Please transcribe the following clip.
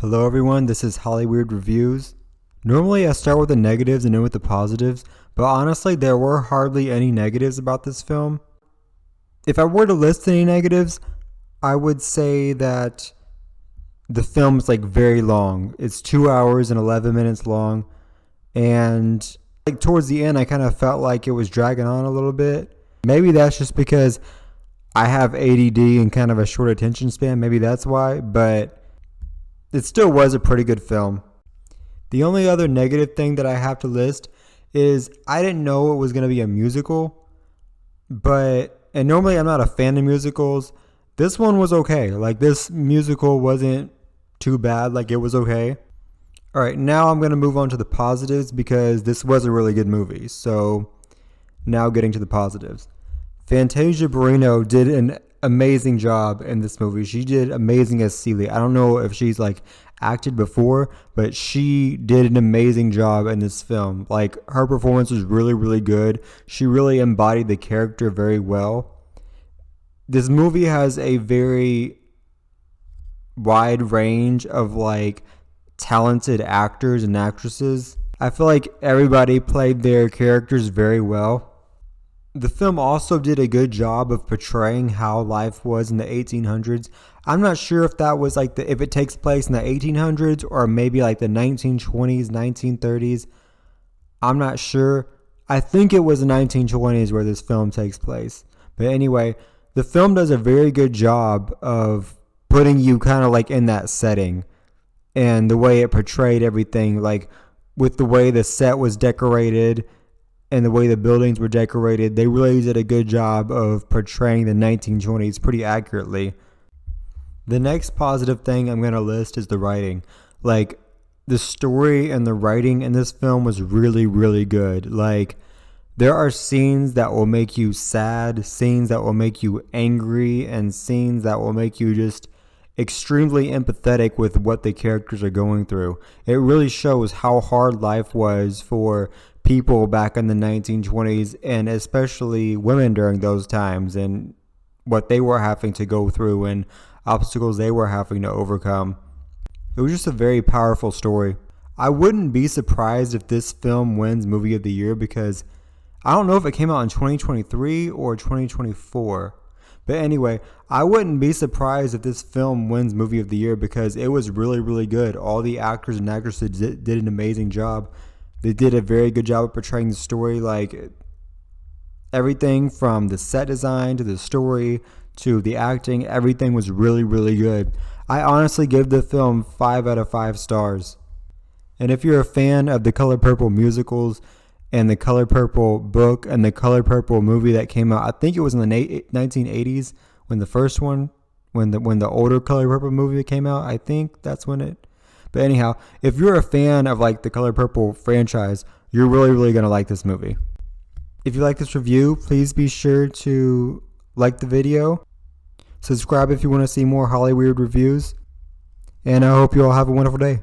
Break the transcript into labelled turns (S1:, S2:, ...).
S1: Hello everyone, this is Hollyweird Reviews. Normally I start with the negatives and end with the positives, but honestly there were hardly any negatives about this film. If I were to list any negatives, I would say that the film is very long. It's 2 hours and 11 minutes long, and towards the end I kind of felt like it was dragging on a little bit. Maybe that's just because I have ADD and kind of a short attention span, maybe that's why, but it still was a pretty good film. The only other negative thing that I have to list is I didn't know it was going to be a musical, and normally I'm not a fan of musicals. This one was okay. This musical wasn't too bad. It was okay. All right, now I'm going to move on to the positives because this was a really good movie. So now getting to the positives. Fantasia Barrino did an amazing job in this movie. She did amazing as Celie. I don't know if she's acted before, but she did an amazing job in this film. Her performance was really, really good. She really embodied the character very well. This movie has a very wide range of talented actors and actresses. I feel like everybody played their characters very well. The film also did a good job of portraying how life was in the 1800s. I'm not sure if that was if it takes place in the 1800s or maybe the 1920s, 1930s. I'm not sure. I think it was the 1920s where this film takes place. But anyway, the film does a very good job of putting you kind of in that setting, and the way it portrayed everything, with the way the set was decorated and the way the buildings were decorated. They really did a good job of portraying the 1920s pretty accurately. The next positive thing I'm going to list is the writing. The story and the writing in this film was really, really good. There are scenes that will make you sad, scenes that will make you angry, and scenes that will make you just extremely empathetic with what the characters are going through. It really shows how hard life was for people back in the 1920s, and especially women during those times, and what they were having to go through and obstacles they were having to overcome. It was just a very powerful story. I wouldn't be surprised if this film wins Movie of the Year, because I don't know if it came out in 2023 or 2024. But anyway, I wouldn't be surprised if this film wins Movie of the Year, because it was really, really good. All the actors and actresses did an amazing job. They did a very good job of portraying the story. Everything from the set design to the story to the acting, everything was really, really good. I honestly give the film 5 out of 5 stars. And if you're a fan of the Color Purple musicals and the Color Purple book and the Color Purple movie that came out, I think it was in the 1980s when the first one, when the older Color Purple movie came out, I think that's when it. But anyhow, if you're a fan of the Color Purple franchise, you're really, really going to like this movie. If you like this review, please be sure to like the video, subscribe if you want to see more Hollyweird reviews, and I hope you all have a wonderful day.